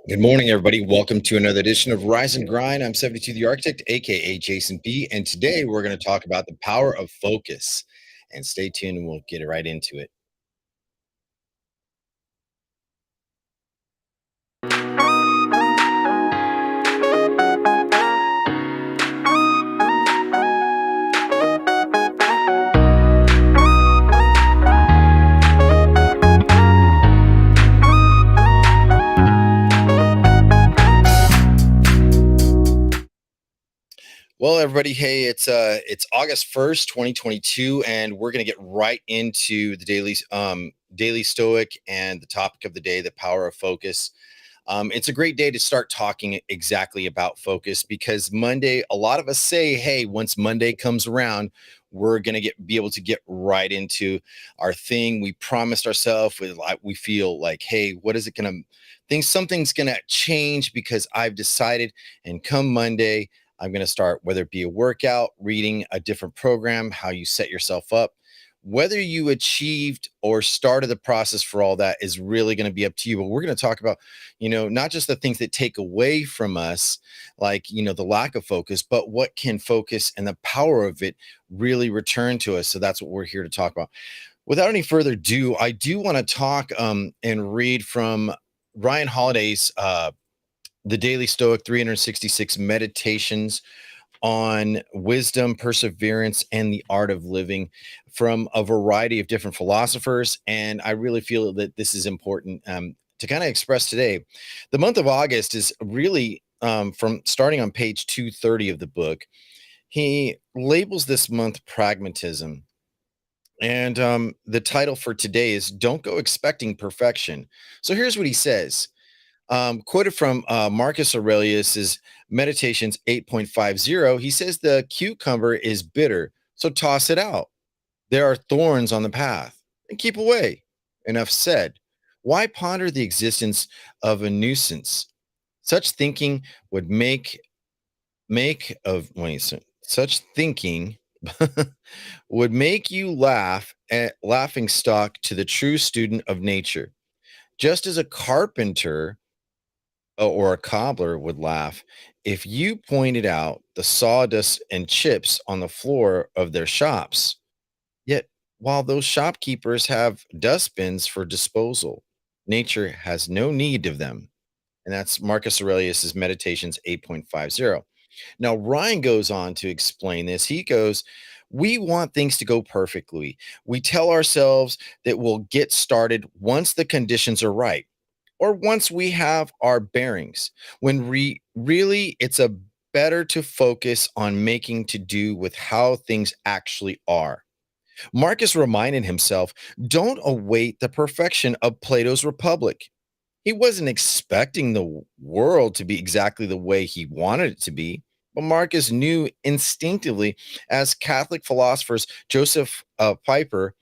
Good morning, everybody. Welcome to another edition of Rise and Grind. I'm 72 the Architect, aka Jason B. And today we're going to talk about the power of focus. And stay tuned and we'll get right into it. Well, everybody, hey, it's August 1st, 2022, and we're gonna get right into the daily Stoic and the topic of the day, the power of focus. It's a great day to start talking exactly about focus because Monday, a lot of us say, hey, once Monday comes around, we're gonna be able to get right into our thing. We promised ourselves with like we feel like, hey, what is it gonna think something's gonna change because I've decided, and come Monday, I'm gonna start, whether it be a workout, reading a different program, how you set yourself up. Whether you achieved or started the process for all that is really going to be up to you. But we're going to talk about not just the things that take away from us, like, the lack of focus, but what can focus and the power of it really return to us. So that's what we're here to talk about. Without any further ado, I do want to talk and read from Ryan Holiday's The Daily Stoic 366 Meditations on wisdom, perseverance, and the art of living from a variety of different philosophers. And I really feel that this is important to kind of express today. The month of August is really from starting on page 230 of the book. He labels this month pragmatism. And the title for today is Don't Go Expecting Perfection. So here's what he says, quoted from Marcus Aurelius's Meditations 8.50. He says the cucumber is bitter, so toss it out. There are thorns on the path, and keep away. Enough said. Why ponder the existence of a nuisance? Such thinking would make of wait, such thinking would make you laugh at laughing stock to the true student of nature. Just as a carpenter or a cobbler would laugh if you pointed out the sawdust and chips on the floor of their shops. Yet, while those shopkeepers have dustbins for disposal, nature has no need of them. And that's Marcus Aurelius's Meditations 8.50. Now, Ryan goes on to explain this. He goes, we want things to go perfectly. We tell ourselves that we'll get started once the conditions are right or once we have our bearings, when really it's a better to focus on making to do with how things actually are. Marcus reminded himself, don't await the perfection of Plato's Republic. He wasn't expecting the world to be exactly the way he wanted it to be. But Marcus knew instinctively, as Catholic philosophers Joseph Piper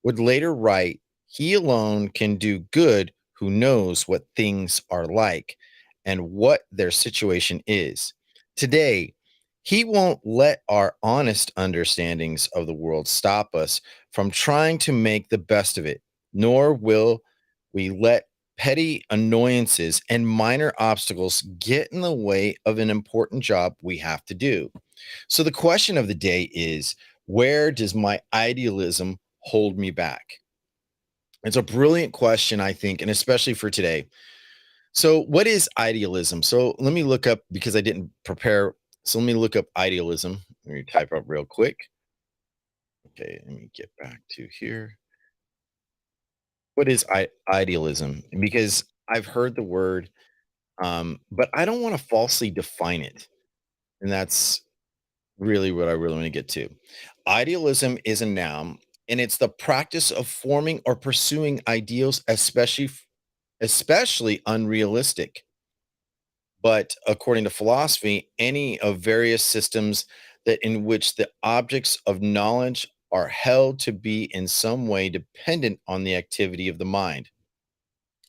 would later write, he alone can do good who knows what things are like and what their situation is. Today, he won't let our honest understandings of the world stop us from trying to make the best of it, nor will we let petty annoyances and minor obstacles get in the way of an important job we have to do. So, the question of the day is, where does my idealism hold me back? It's a brilliant question, I think, and especially for today. So, what is idealism? So, let me look up because I didn't prepare. So, let me look up idealism. Let me type up real quick. Okay, let me get back to here. What is idealism? Because I've heard the word, but I don't want to falsely define it. And that's really what I really want to get to. Idealism is a noun, and it's the practice of forming or pursuing ideals, especially unrealistic. But according to philosophy, any of various systems that in which the objects of knowledge are held to be in some way dependent on the activity of the mind.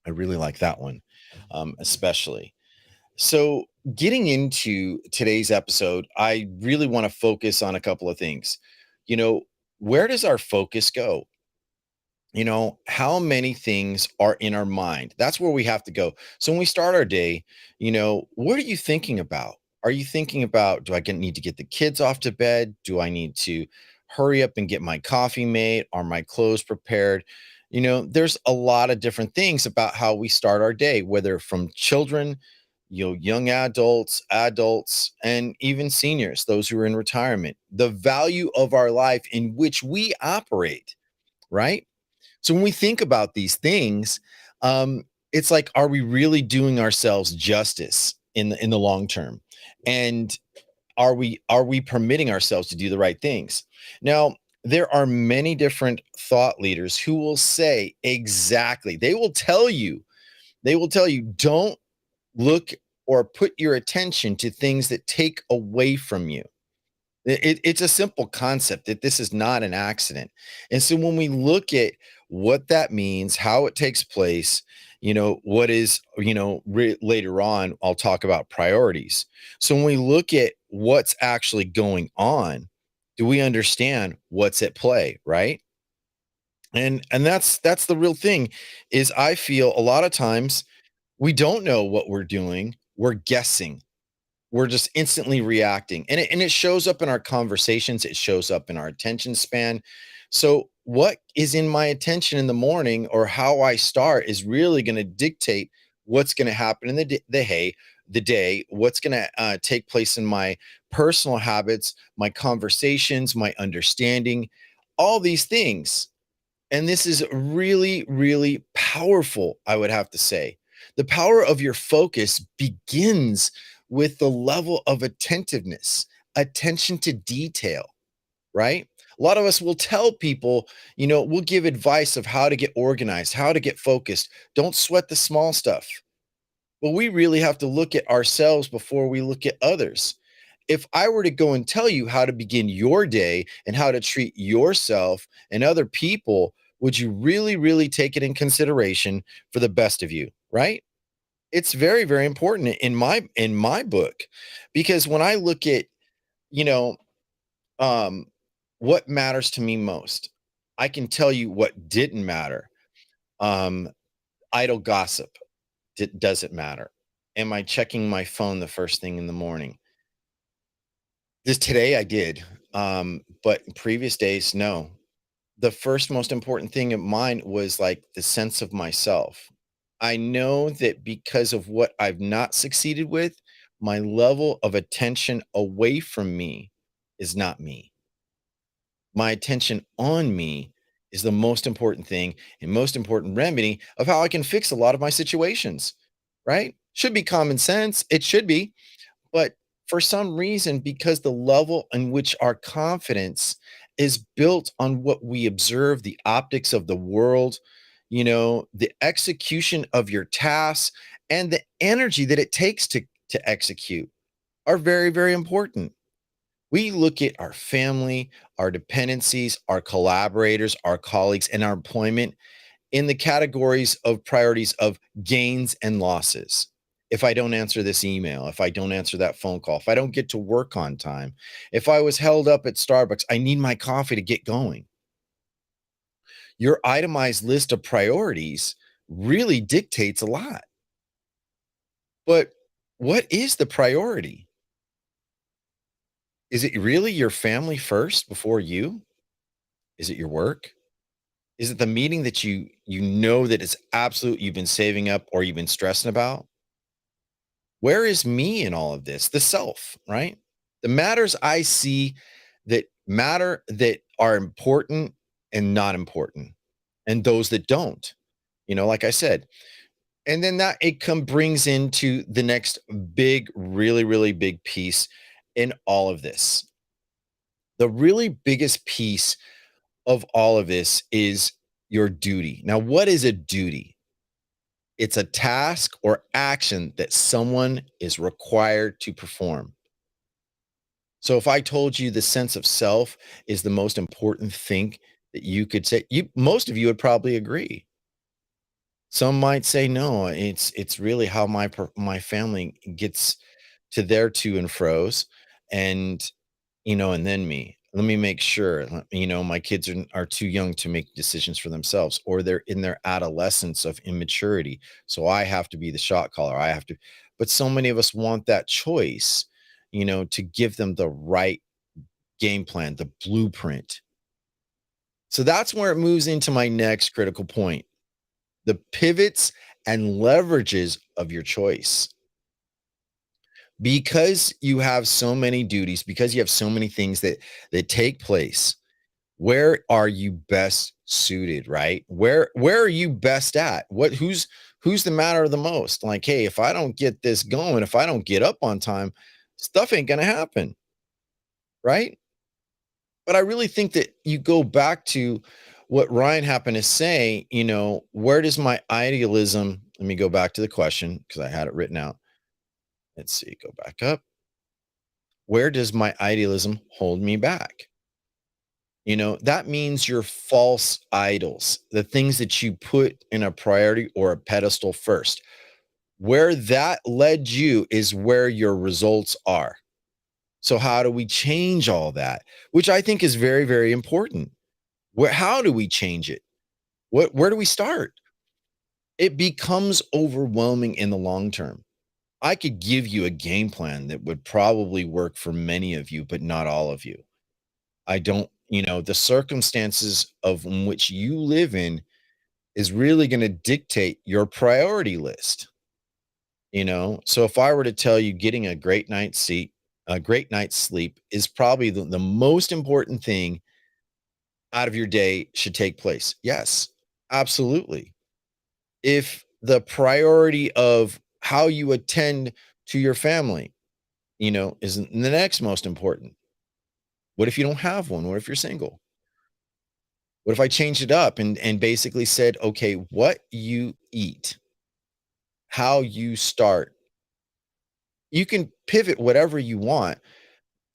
I really like that one, especially. So, getting into today's episode, I really want to focus on a couple of things. You know, where does our focus go? How many things are in our mind? That's where we have to go. So when we start our day, what are you thinking about? Are you thinking about, do I need to get the kids off to bed? Do I need to hurry up and get my coffee made? Are my clothes prepared? There's a lot of different things about how we start our day, whether from children, young adults, and even seniors, those who are in retirement. The value of our life in which we operate, right? So when we think about these things, it's like, are we really doing ourselves justice in the long term? And are we permitting ourselves to do the right things? Now, there are many different thought leaders who will say exactly, they will tell you, don't look or put your attention to things that take away from you. It's a simple concept that this is not an accident. And so when we look at what that means, how it takes place, what is, later on, I'll talk about priorities. So when we look at what's actually going on, do we understand what's at play, right? And that's the real thing, is I feel a lot of times we don't know what we're doing. We're guessing, we're just instantly reacting, and it shows up in our conversations, it shows up in our attention span. So what is in my attention in the morning, or how I start, is really going to dictate what's going to happen in the day, what's going to take place in my personal habits, my conversations, my understanding, all these things. And this is really, really powerful, I would have to say. The power of your focus begins with the level of attentiveness, attention to detail, right? A lot of us will tell people, we'll give advice of how to get organized, how to get focused. Don't sweat the small stuff. Well, we really have to look at ourselves before we look at others. If I were to go and tell you how to begin your day and how to treat yourself and other people, would you really, really take it in consideration for the best of you, right? It's very, very important in my book, because when I look at, you know, um, what matters to me most, I can tell you what didn't matter. Um, Idle gossip. Does it matter? Am I checking my phone the first thing in the morning? Just today I did, but in previous days, no. The first most important thing of mine was like the sense of myself. I know that because of what I've not succeeded with, my level of attention away from me is not me. My attention on me is the most important thing and most important remedy of how I can fix a lot of my situations, right? Should be common sense. It should be. But for some reason, because the level in which our confidence is built on what we observe, the optics of the world, the execution of your tasks, and the energy that it takes to execute, are very, very important. We look at our family, our dependencies, our collaborators, our colleagues, and our employment in the categories of priorities of gains and losses. If I don't answer this email, if I don't answer that phone call, if I don't get to work on time, if I was held up at Starbucks, I need my coffee to get going. Your itemized list of priorities really dictates a lot. But what is the priority? Is it really your family first before you? Is it your work? Is it the meeting that you know that it's absolute you've been saving up or you've been stressing about? Where is me in all of this? The self, right? The matters I see that matter, that are important and not important, and those that don't, like I said. And then that it brings into the next big, really, really big piece in all of this. The really biggest piece of all of this is your duty. Now, what is a duty? It's a task or action that someone is required to perform. So if I told you the sense of self is the most important thing that you could say, most of you would probably agree. Some might say no, it's really how my family gets to their to and fro's, and and then me. Let me make sure, my kids are too young to make decisions for themselves, or they're in their adolescence of immaturity. So I have to be the shot caller. I have to, but so many of us want that choice, to give them the right game plan, the blueprint. So that's where it moves into my next critical point, the pivots and leverages of your choice. Because you have so many duties, because you have so many things that take place, where are you best suited, right? Where are you best at? Who's the matter the most? Like, hey, if I don't get this going, if I don't get up on time, stuff ain't gonna happen, right? But I really think that you go back to what Ryan happened to say, where does my idealism, let me go back to the question because I had it written out. Let's see, go back up. Where does my idealism hold me back? That means your false idols, the things that you put in a priority or a pedestal first. Where that led you is where your results are. So, how do we change all that? Which I think is very, very important. How do we change it? Where do we start? It becomes overwhelming in the long term. I could give you a game plan that would probably work for many of you, but not all of you. I don't, the circumstances of in which you live in is really going to dictate your priority list. So if I were to tell you getting a great night's sleep is probably the most important thing out of your day should take place. Yes, absolutely. If the priority of how you attend to your family, is the next most important. What if you don't have one? What if you're single? What if I changed it up and basically said, okay, what you eat, how you start, you can pivot whatever you want,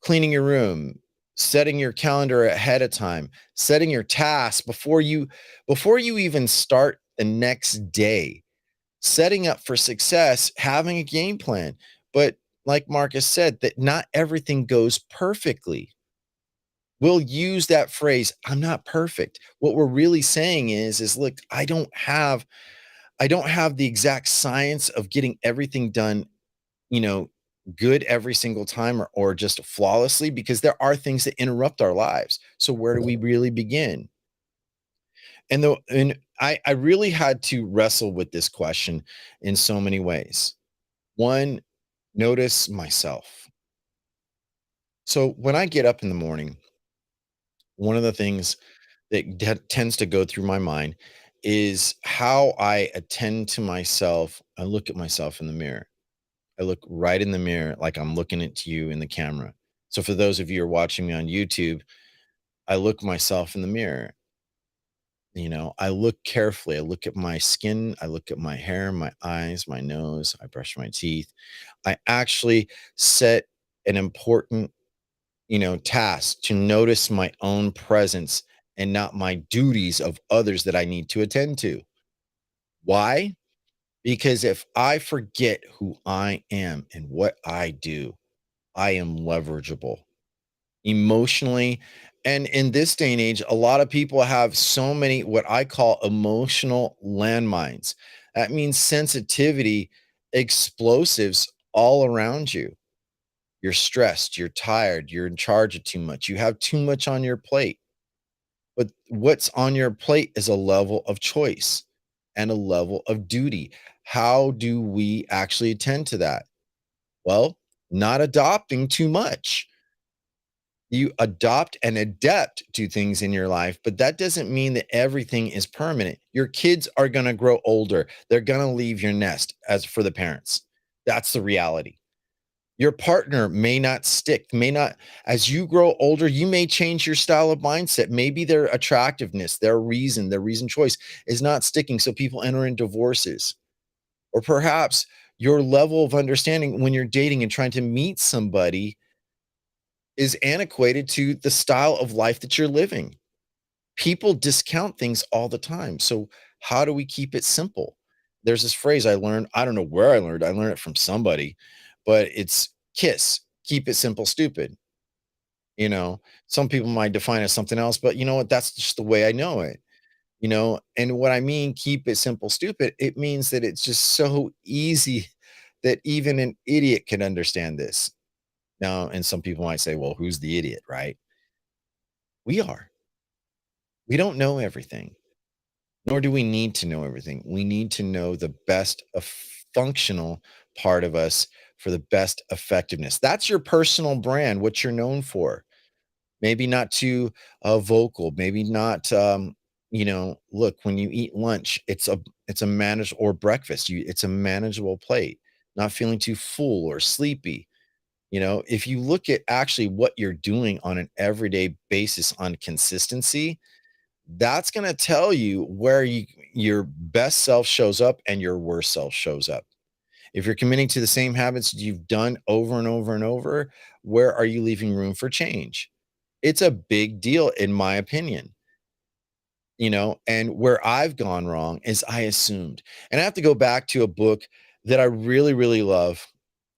cleaning your room, setting your calendar ahead of time, setting your tasks before you even start the next day, setting up for success, having a game plan. But like Marcus said, that not everything goes perfectly. We'll use that phrase, I'm not perfect. What we're really saying is look, I don't have the exact science of getting everything done, you know, good every single time or just flawlessly because there are things that interrupt our lives. So where do we really begin? And I really had to wrestle with this question in so many ways. One, notice myself. So when I get up in the morning, one of the things that tends to go through my mind is how I attend to myself. I look at myself in the mirror. I look right in the mirror like I'm looking at you in the camera. So for those of you who are watching me on YouTube, I look myself in the mirror. I look carefully. I look at my skin, I look at my hair, my eyes, my nose, I brush my teeth. I actually set an important, task to notice my own presence and not my duties of others that I need to attend to. Why? Because if I forget who I am and what I do, I am leverageable emotionally. And in this day and age, a lot of people have so many what I call emotional landmines. That means sensitivity, explosives all around you. You're stressed, you're tired, you're in charge of too much, you have too much on your plate. But what's on your plate is a level of choice and a level of duty. How do we actually attend to that? Well, not adopting too much. You adopt and adapt to things in your life, but that doesn't mean that everything is permanent. Your kids are going to grow older. They're going to leave your nest as for the parents. That's the reality. Your partner may not stick, may not, as you grow older, you may change your style of mindset. Maybe their attractiveness, their reason choice is not sticking. So people enter in divorces. Or perhaps your level of understanding when you're dating and trying to meet somebody is antiquated to the style of life that you're living. People discount things all the time. So, how do we keep it simple? There's this phrase I learned. I don't know where I learned it from somebody, but it's KISS, keep it simple, stupid. You know, some people might define it as something else, but you know what? That's just the way I know it. And what I mean, keep it simple, stupid, it means that it's just so easy that even an idiot can understand this. Now, and some people might say, well, who's the idiot, right? We are. We don't know everything, nor do we need to know everything. We need to know the best of functional part of us for the best effectiveness. That's your personal brand, what you're known for. Maybe not too vocal, maybe not look, when you eat lunch, it's a manage or breakfast, it's a manageable plate, not feeling too full or sleepy. If you look at actually what you're doing on an everyday basis on consistency, that's going to tell you where your best self shows up and your worst self shows up. If you're committing to the same habits you've done over and over and over, where are you leaving room for change? It's a big deal in my opinion. And where I've gone wrong is I assumed. And I have to go back to a book that I really, really love,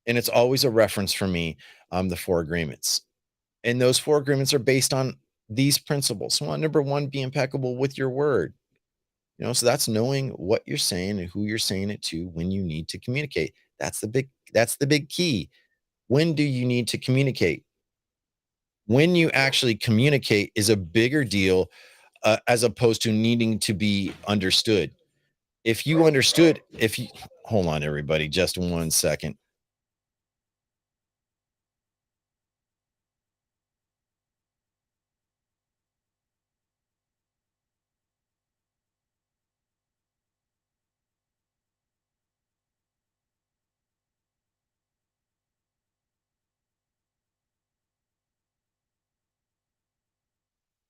and it's always a reference for me, the Four Agreements. And those Four Agreements are based on these principles. One, number one, be impeccable with your word. So that's knowing what you're saying and who you're saying it to when you need to communicate. That's the big key. When do you need to communicate? When you actually communicate is a bigger deal, as opposed to needing to be understood. If you hold on, everybody, just 1 second.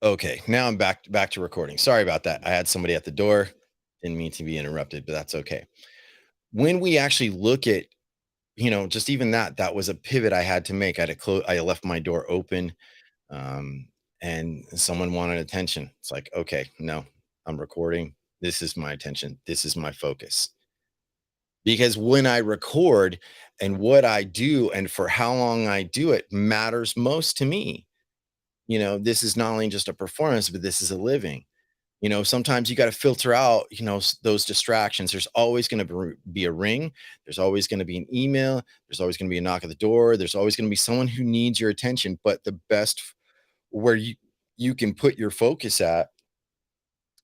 Okay, now I'm back to recording. Sorry about that. I had somebody at the door. Didn't mean to be interrupted, but that's okay. When we actually look at, just even that was a pivot I had to make. I left my door open, um, and someone wanted attention. It's like, okay, no, I'm recording. This is my attention. This is my focus. Because when I record and what I do and for how long I do it matters most to me. This is not only just a performance, but this is a living. Sometimes you got to filter out, those distractions. There's always going to be a ring. There's always going to be an email. There's always going to be a knock at the door. There's always going to be someone who needs your attention. But the best where you can put your focus at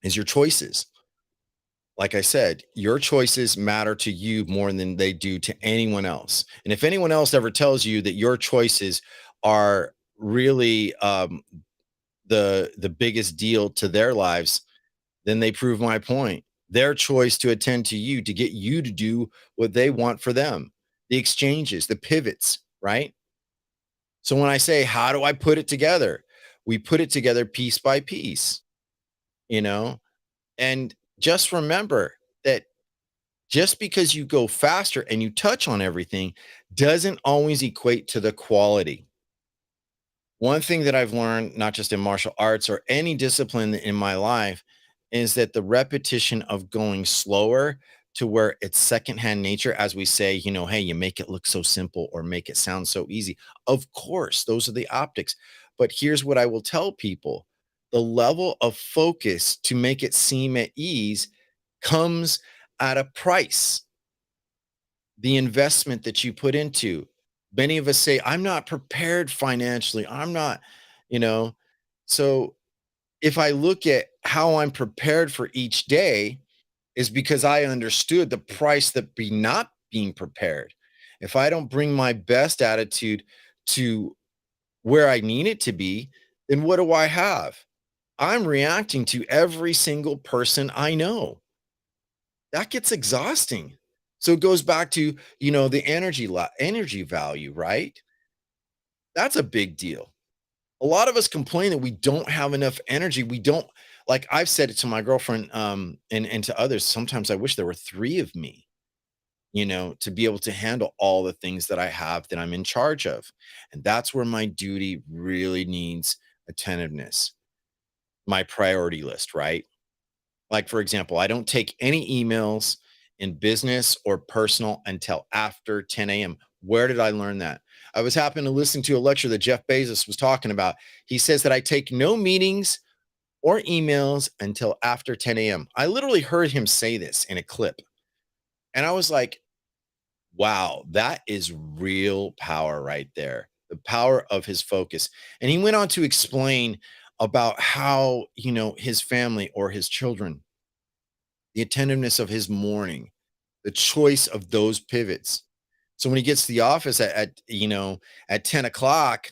is your choices. Like I said, your choices matter to you more than they do to anyone else. And if anyone else ever tells you that your choices are really the biggest deal to their lives, then they prove my point. Their choice to attend to you, to get you to do what they want for them, the exchanges, the pivots, right? So when I say, how do I put it together? We put it together piece by piece, you know? And just remember that just because you go faster and you touch on everything doesn't always equate to the quality. One thing that I've learned, not just in martial arts or any discipline in my life, is that the repetition of going slower to where it's secondhand nature, as we say, hey, you make it look so simple or make it sound so easy. Of course, those are the optics. But here's what I will tell people: the level of focus to make it seem at ease comes at a price. The investment that you put into. Many of us say, I'm not prepared financially. I'm not, you know. So if I look at how I'm prepared for each day, is because I understood the price that be not being prepared. If I don't bring my best attitude to where I need it to be, then what do I have? I'm reacting to every single person I know. That gets exhausting. So it goes back to, the energy value, right? That's a big deal. A lot of us complain that we don't have enough energy. We don't, like I've said it to my girlfriend, and to others. Sometimes I wish there were three of me, to be able to handle all the things that I have that I'm in charge of. And that's where my duty really needs attentiveness, my priority list, right? Like, for example, I don't take any emails in business or personal until after 10 a.m. Where did I learn that? I was happening to listen to a lecture that Jeff Bezos was talking about. He says that I take no meetings or emails until after 10 a.m. I literally heard him say this in a clip. And I was like, wow, that is real power right there. The power of his focus. And he went on to explain about how, his family or his children, the attentiveness of his morning, the choice of those pivots. So when he gets to the office at 10 o'clock,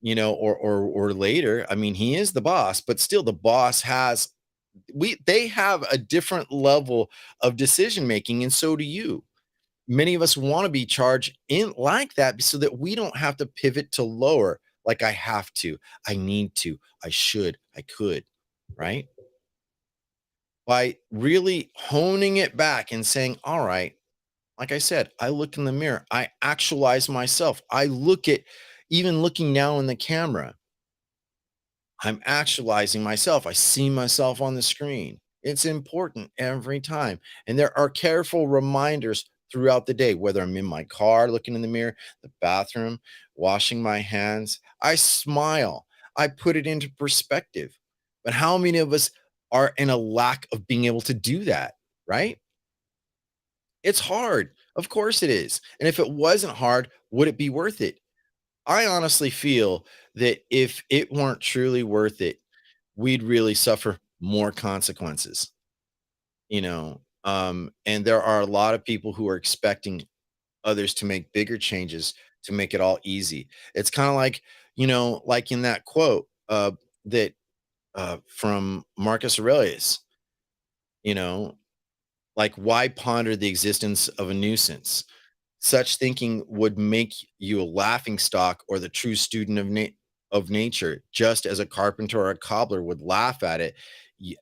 or later, I mean, he is the boss, but still the boss has they have a different level of decision making, and so do you. Many of us want to be charged in like that so that we don't have to pivot to lower, like I have to, I need to, I should, I could, right? By really honing it back and saying, all right, like I said, I look in the mirror, I actualize myself. I look at even looking now in the camera, I'm actualizing myself. I see myself on the screen. It's important every time. And there are careful reminders throughout the day, whether I'm in my car, looking in the mirror, the bathroom, washing my hands. I smile. I put it into perspective. But how many of us are in a lack of being able to do that, right? It's hard. Of course it is. And if it wasn't hard, would it be worth it? I honestly feel that if it weren't truly worth it, we'd really suffer more consequences, and there are a lot of people who are expecting others to make bigger changes to make it all easy. It's kind of like, like in that quote that from Marcus Aurelius, you know, like why ponder the existence of a nuisance? Such thinking would make you a laughing stock or the true student of nature, just as a carpenter or a cobbler would laugh at it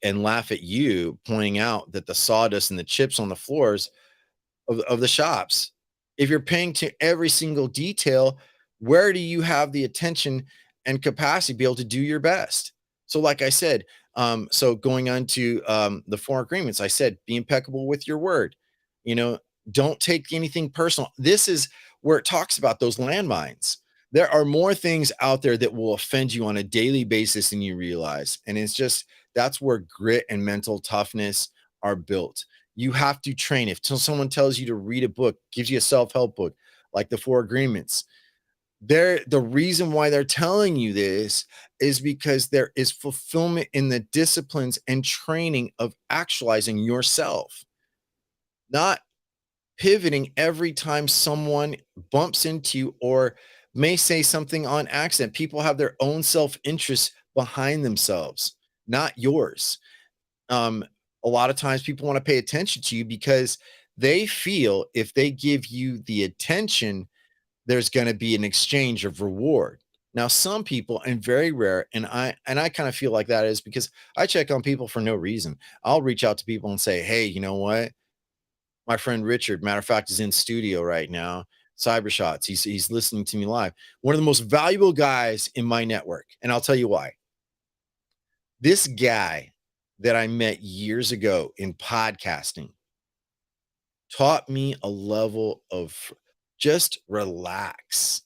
and laugh at you, pointing out that the sawdust and the chips on the floors of the shops. If you're paying to every single detail, where do you have the attention and capacity to be able to do your best? So, like I said, so going on to the four agreements, I said, be impeccable with your word. You know, don't take anything personal. This is where it talks about those landmines. There are more things out there that will offend you on a daily basis than you realize. And it's just that's where grit and mental toughness are built. You have to train. If someone tells you to read a book, gives you a self-help book like the Four Agreements, the reason why they're telling you this is because there is fulfillment in the disciplines and training of actualizing yourself, not pivoting every time someone bumps into you or may say something on accident. People have their own self-interest behind themselves, not yours. um, a lot of times people want to pay attention to you because they feel if they give you the attention, there's going to be an exchange of reward. Now, some people, and very rare, and I kind of feel like that is because I check on people for no reason. I'll reach out to people and say, hey, you know what? My friend Richard, matter of fact, is in studio right now. Cyber Shots. He's listening to me live. One of the most valuable guys in my network, and I'll tell you why. This guy that I met years ago in podcasting taught me a level of just relax,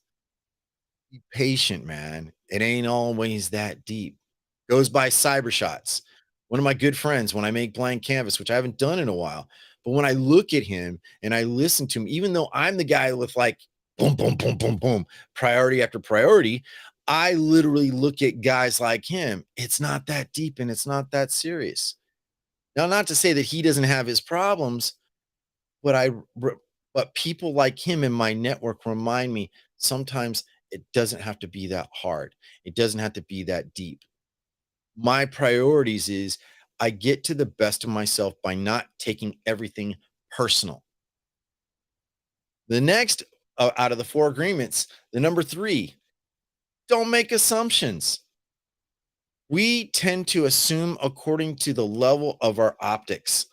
be patient, man. It ain't always that deep. Goes by cyber shots. One of my good friends, when I make blank canvas, which I haven't done in a while, but when I look at him and I listen to him, even though I'm the guy with like boom, boom, boom, boom, boom, priority after priority, I literally look at guys like him. It's not that deep and it's not that serious. Now, not to say that he doesn't have his problems, but but people like him in my network remind me sometimes it doesn't have to be that hard. It doesn't have to be that deep. My priorities is I get to the best of myself by not taking everything personal. The next out of the four agreements, the number three, don't make assumptions. We tend to assume according to the level of our optics,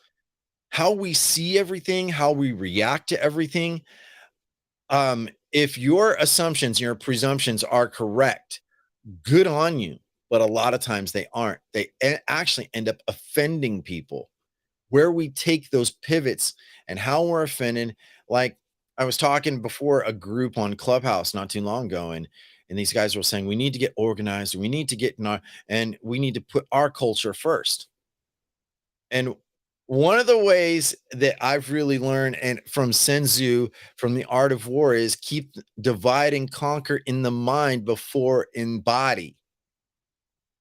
how we see everything, how we react to everything. If your assumptions, your presumptions are correct, good on you. But a lot of times they aren't. They actually end up offending people. Where we take those pivots and how we're offended, like I was talking before a group on Clubhouse not too long ago, and these guys were saying we need to get organized, we need to get in our and we need to put our culture first. And one of the ways that I've really learned and from Sun Tzu, from the art of war, is keep divide and conquer in the mind before in body.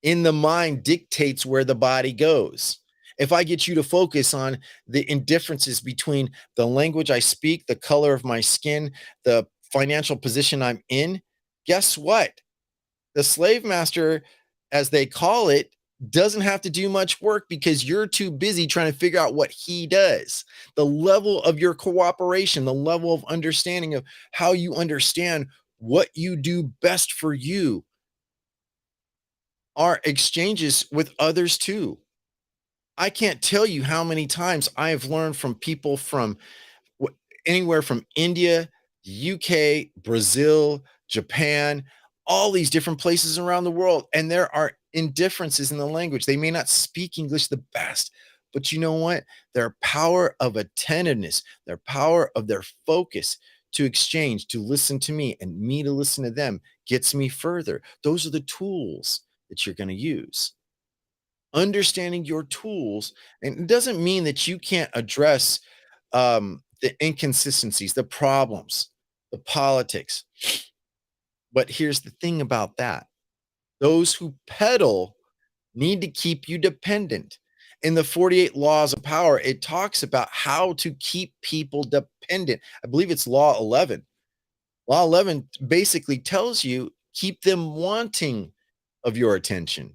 In the mind dictates where the body goes. If I get you to focus on the indifferences between the language I speak, the color of my skin, the financial position I'm in, guess what? The slave master, as they call it, doesn't have to do much work because you're too busy trying to figure out what he does. The level of your cooperation, the level of understanding of how you understand what you do best for you are exchanges with others too. I can't tell you how many times I have learned from people from wh- anywhere from India, UK, Brazil, Japan, all these different places around the world. And there are indifferences in the language. They may not speak English the best, but you know what? Their power of attentiveness, their power of their focus to exchange, to listen to me and me to listen to them gets me further. Those are the tools that you're going to use. Understanding your tools, and it doesn't mean that you can't address the inconsistencies, the problems, the politics. But here's the thing about that: those who peddle need to keep you dependent. In the 48 laws of power, it talks about how to keep people dependent. I believe it's law 11. Law 11 basically tells you keep them wanting of your attention.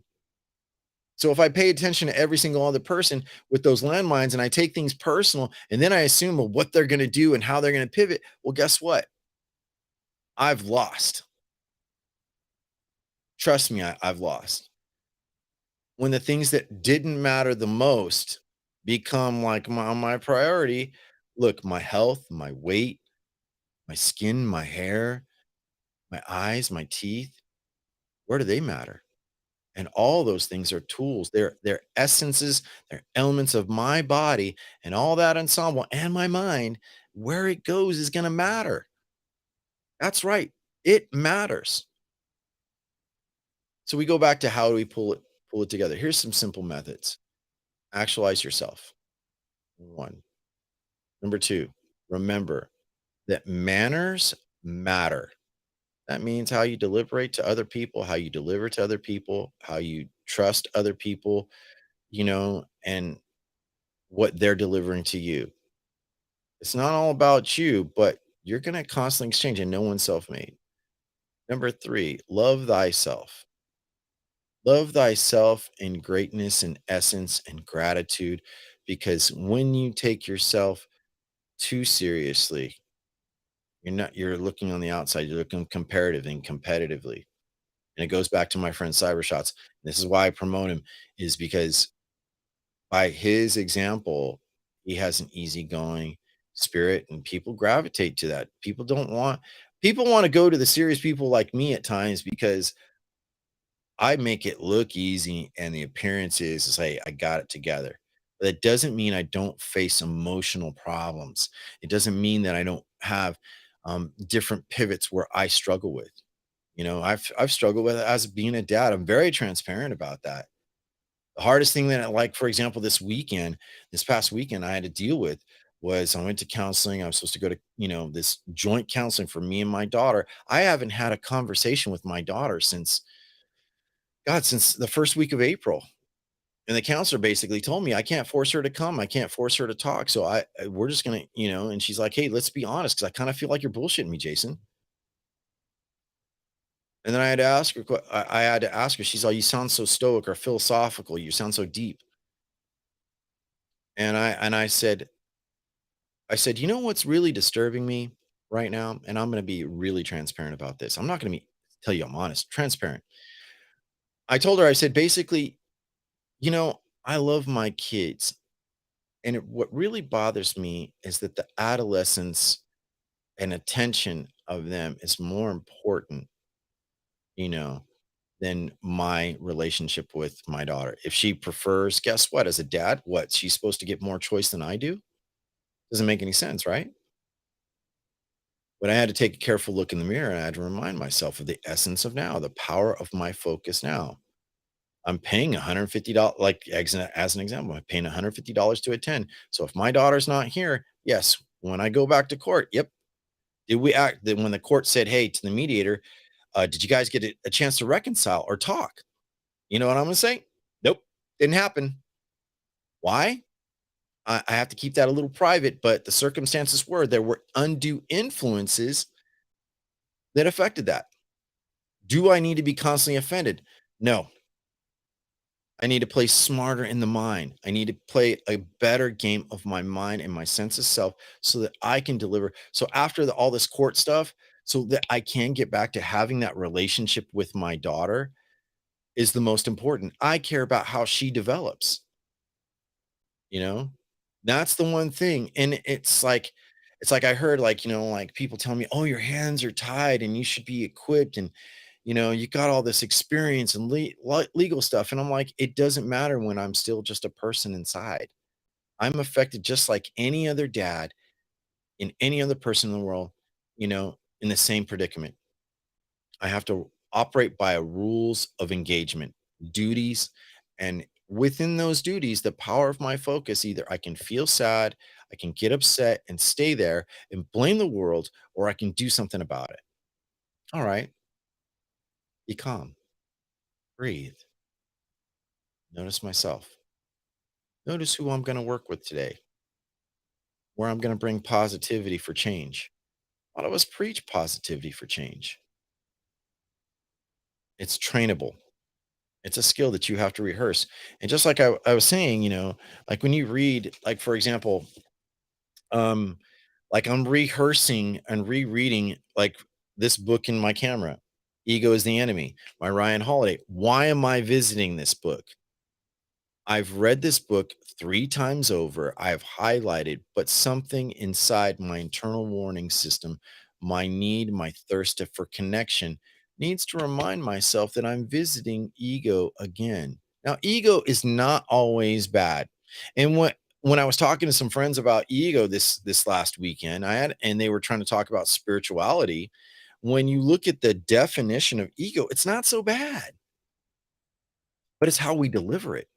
So if I pay attention to every single other person with those landmines and I take things personal and then I assume well, what they're going to do and how they're going to pivot, well, guess what? I've lost. Trust me, I've lost. When the things that didn't matter the most become like my priority, look, my health, my weight, my skin, my hair, my eyes, my teeth, where do they matter? And all those things are tools. They're essences, they're elements of my body and all that ensemble and my mind. Where it goes is going to matter. That's right. It matters. So we go back to how do we pull it together. Here's some simple methods. Actualize yourself. One. Number two, remember that manners matter. That means how you deliberate to other people, how you deliver to other people, how you trust other people, and what they're delivering to you. It's not all about you, but you're going to constantly exchange and no one's self-made. Number three, love thyself. Love thyself in greatness and essence and gratitude, because when you take yourself too seriously, you're looking on the outside, you're looking comparative and competitively. And it goes back to my friend Cybershots. This is why I promote him, is because by his example, he has an easygoing spirit and people gravitate to that. People want to go to the serious people like me at times because I make it look easy and the appearance is hey, I got it together. But that doesn't mean I don't face emotional problems. It doesn't mean that I don't have different pivots where I struggle with. I've struggled with it as being a dad. I'm very transparent about that. The hardest thing that, like, for example, this past weekend, I had to deal with was I went to counseling. I was supposed to go to, this joint counseling for me and my daughter. I haven't had a conversation with my daughter since the first week of April. And the counselor basically told me I can't force her to come. I can't force her to talk. So we're just gonna, and she's like, hey, let's be honest, because I kind of feel like you're bullshitting me, Jason. And then I had to ask her, I had to ask her, she's like, you sound so stoic or philosophical. You sound so deep. And I said, you know what's really disturbing me right now? And I'm going to be really transparent about this. I'm not going to tell you I'm honest, transparent. I told her, I said, basically, I love my kids. And what really bothers me is that the adolescence and attention of them is more important, you know, than my relationship with my daughter. If she prefers, guess what? As a dad, what? She's supposed to get more choice than I do? Doesn't make any sense, right? But I had to take a careful look in the mirror and I had to remind myself of the essence of now, the power of my focus now. I'm paying $150, like as an example, I'm paying $150 to attend. So if my daughter's not here, yes, when I go back to court, yep. Did we act then when the court said, hey, to the mediator, did you guys get a chance to reconcile or talk? You know what I'm gonna say? Nope, didn't happen. Why? I have to keep that a little private, but the circumstances were there were undue influences that affected that. Do I need to be constantly offended? No. I need to play smarter in the mind. I need to play a better game of my mind and my sense of self so that I can deliver. So after all this court stuff, so that I can get back to having that relationship with my daughter is the most important. I care about how she develops, you know? That's the one thing. And it's like I heard like, like people tell me, "Oh, your hands are tied and you should be equipped and you got all this experience and legal stuff." And I'm like, "It doesn't matter when I'm still just a person inside. I'm affected just like any other dad in any other person in the world, in the same predicament. I have to operate by a rules of engagement, duties, and within those duties, the power of my focus, either I can feel sad, I can get upset and stay there and blame the world, or I can do something about it. All right, be calm, breathe, notice myself, notice who I'm going to work with today, where I'm going to bring positivity for change. A lot of us preach positivity for change. It's trainable. It's a skill that you have to rehearse. And just like I was saying, like when you read, like for example, um, like I'm rehearsing and rereading like this book in my camera. Ego is the Enemy, by Ryan Holiday. Why am I visiting this book? I've read this book 3 times over. I've highlighted, but something inside my internal warning system, my need, my thirst for connection, needs to remind myself that I'm visiting ego again. Now, ego is not always bad. And when I was talking to some friends about ego this last weekend, and they were trying to talk about spirituality. When you look at the definition of ego, it's not so bad, but it's how we deliver it.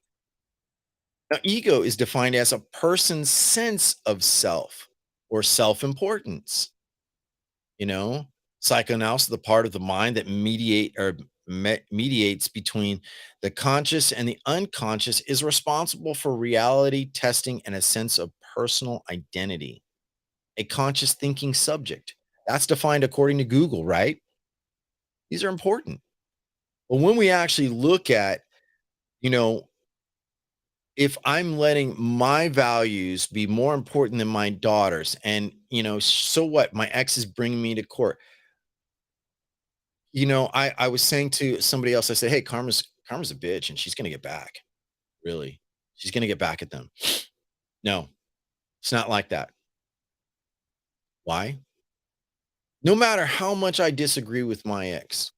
Now, ego is defined as a person's sense of self or self importance. You know, Psychoanalysis, the part of the mind that mediates between the conscious and the unconscious, is responsible for reality testing and a sense of personal identity. A conscious thinking subject. That's defined according to Google, right? These are important. But when we actually look at, you know, if I'm letting my values be more important than my daughter's, and so what? My ex is bringing me to court. I was saying to somebody else, I said, "Hey, Karma's a bitch, and she's gonna get back. Really, she's gonna get back at them." No, it's not like that. Why? No matter how much I disagree with my ex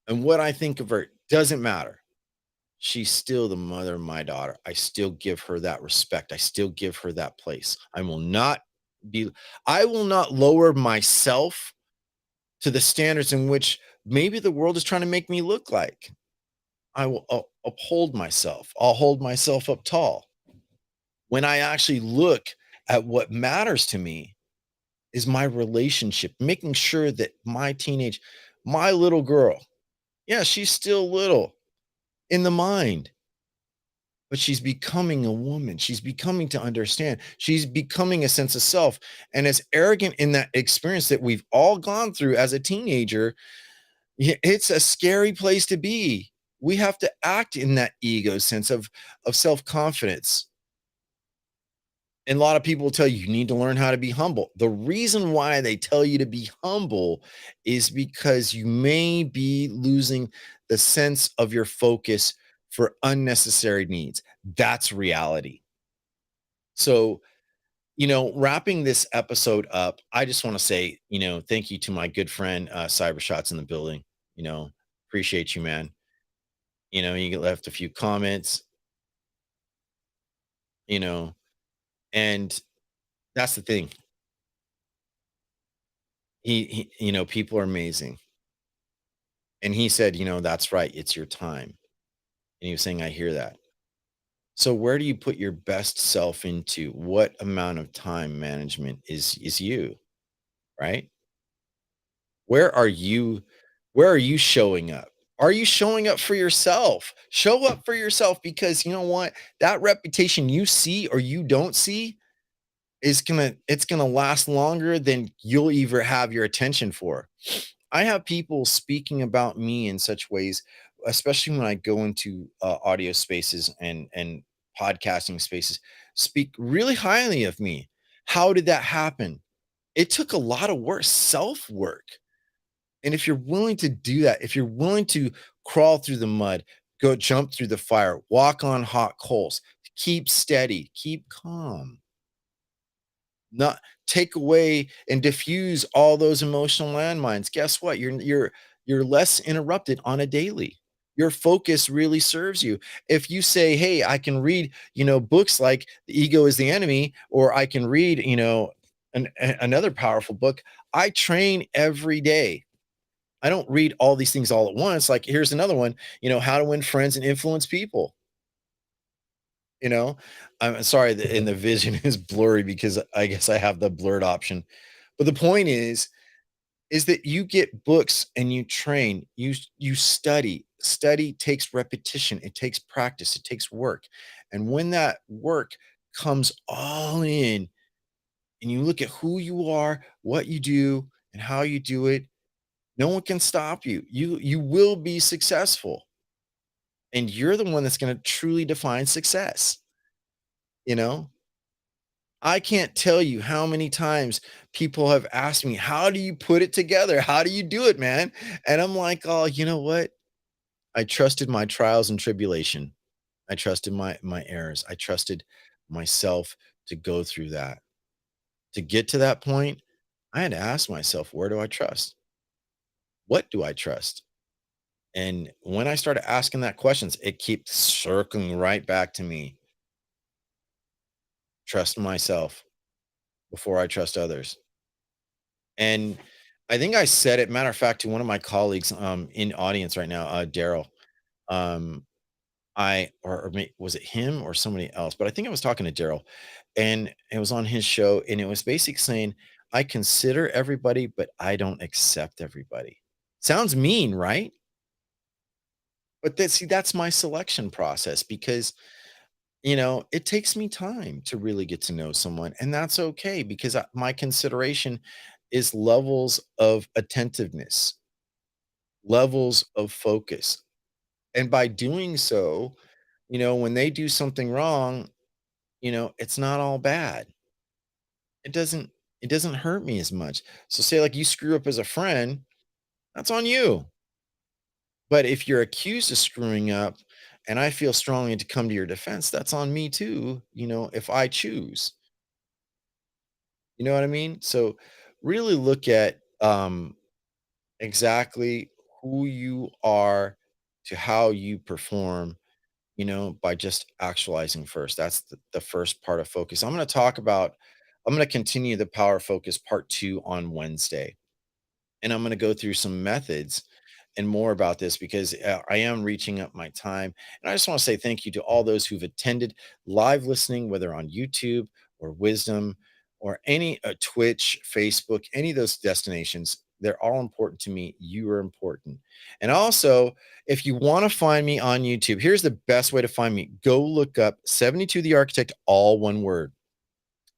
and what I think of her, doesn't matter. She's still the mother of my daughter. I still give her that respect. I still give her that place. Be I will not lower myself to the standards in which maybe the world is trying to make me look like. I will uphold myself. I'll hold myself up tall. When I actually look at what matters to me is my relationship, making sure that my little girl, yeah, she's still little in the mind, but she's becoming a woman. She's becoming to understand. She's becoming a sense of self. And as arrogant in that experience that we've all gone through as a teenager, it's a scary place to be. We have to act in that ego sense of self-confidence. And a lot of people will tell you, you need to learn how to be humble. The reason why they tell you to be humble is because you may be losing the sense of your focus for unnecessary needs. That's reality. So, wrapping this episode up, I just want to say, thank you to my good friend, Cybershots in the building. You know, Appreciate you, man. You left a few comments, you know, and that's the thing. People are amazing. And he said, "That's right, it's your time." And he was saying, "I hear that." So where do you put your best self into? What amount of time management is you, right? Where are you where are you showing up? Are you showing up for yourself? Show up for yourself because you know what? That reputation you see or you don't see it's gonna last longer than you'll either have your attention for. I have people speaking about me in such ways, especially when I go into audio spaces and podcasting spaces, speak really highly of me. How did that happen? It took a lot of work, self work. And if you're willing to do that, if you're willing to crawl through the mud, go jump through the fire, walk on hot coals, keep steady, keep calm, not take away and diffuse all those emotional landmines. Guess what? You're less interrupted on a daily. Your focus really serves you. If you say, "Hey, I can read, books like The Ego is the Enemy," or I can read, another powerful book, I train every day. I don't read all these things all at once. Like, here's another one, How to Win Friends and Influence People. You know, I'm sorry that and the vision is blurry because I guess I have the blurred option. But the point is that you get books and you train, you study. Study takes repetition, it takes practice, it takes work. And when that work comes all in and you look at who you are, what you do, and how you do it, no one can stop you. You will be successful. And you're the one that's going to truly define success, you know? I can't tell you how many times people have asked me, "How do you put it together? How do you do it, man?" And I'm like, "Oh, you know what? I trusted my trials and tribulation. I trusted my errors. I trusted myself to go through that. To get to that point, I had to ask myself, where do I trust? What do I trust?" And when I started asking that questions, it keeps circling right back to me. Trust myself before I trust others. And I think I said it, matter of fact, to one of my colleagues, in audience right now, Daryl. Um, was it him or somebody else? But I think I was talking to Daryl, and it was on his show, and it was basically saying, "I consider everybody, but I don't accept everybody." Sounds mean, right? But that's my selection process because it takes me time to really get to know someone, and that's okay because my consideration is levels of attentiveness, levels of focus. And by doing so, when they do something wrong, it's not all bad. It doesn't it doesn't hurt me as much. So say like you screw up as a friend, that's on you. But if you're accused of screwing up and I feel strongly to come to your defense, that's on me too, if I choose. You know what I mean? So really look at exactly who you are to how you perform, by just actualizing first. That's the first part of focus. I'm going to continue the power focus part 2 on Wednesday. And I'm going to go through some methods and more about this because I am reaching up my time. And I just want to say thank you to all those who've attended live listening, whether on YouTube or Wisdom or any Twitch, Facebook, any of those destinations. They're all important to me. You are important. And also, if you want to find me on YouTube, here's the best way to find me. Go look up 72 the Architect, all one word.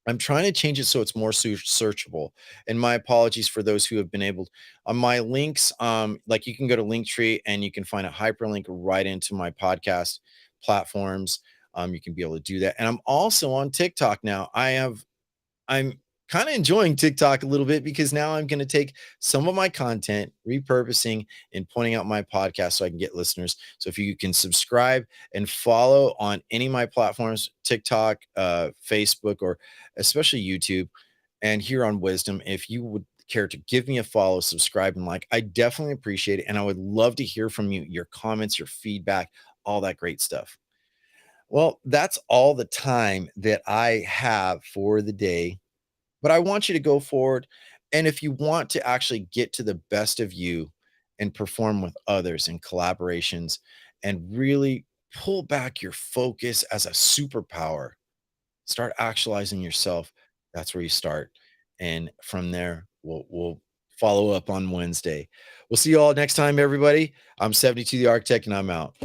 I'm trying to change it so it's more searchable. And my apologies for those who have been able on my links. Like you can go to Linktree and you can find a hyperlink right into my podcast platforms. You can be able to do that. And I'm also on TikTok now. I'm kind of enjoying TikTok a little bit because now I'm going to take some of my content, repurposing and pointing out my podcast so I can get listeners. So if you can subscribe and follow on any of my platforms, TikTok, Facebook, or especially YouTube, and here on Wisdom, if you would care to give me a follow, subscribe, and like, I definitely appreciate it. And I would love to hear from you, your comments, your feedback, all that great stuff. Well, that's all the time that I have for the day, but I want you to go forward And if you want to actually get to the best of you and perform with others in collaborations and really pull back your focus as a superpower, start actualizing yourself. That's where you start. And from there, we'll follow up on Wednesday. We'll see you all next time, everybody. I'm 72 the Architect, and I'm out.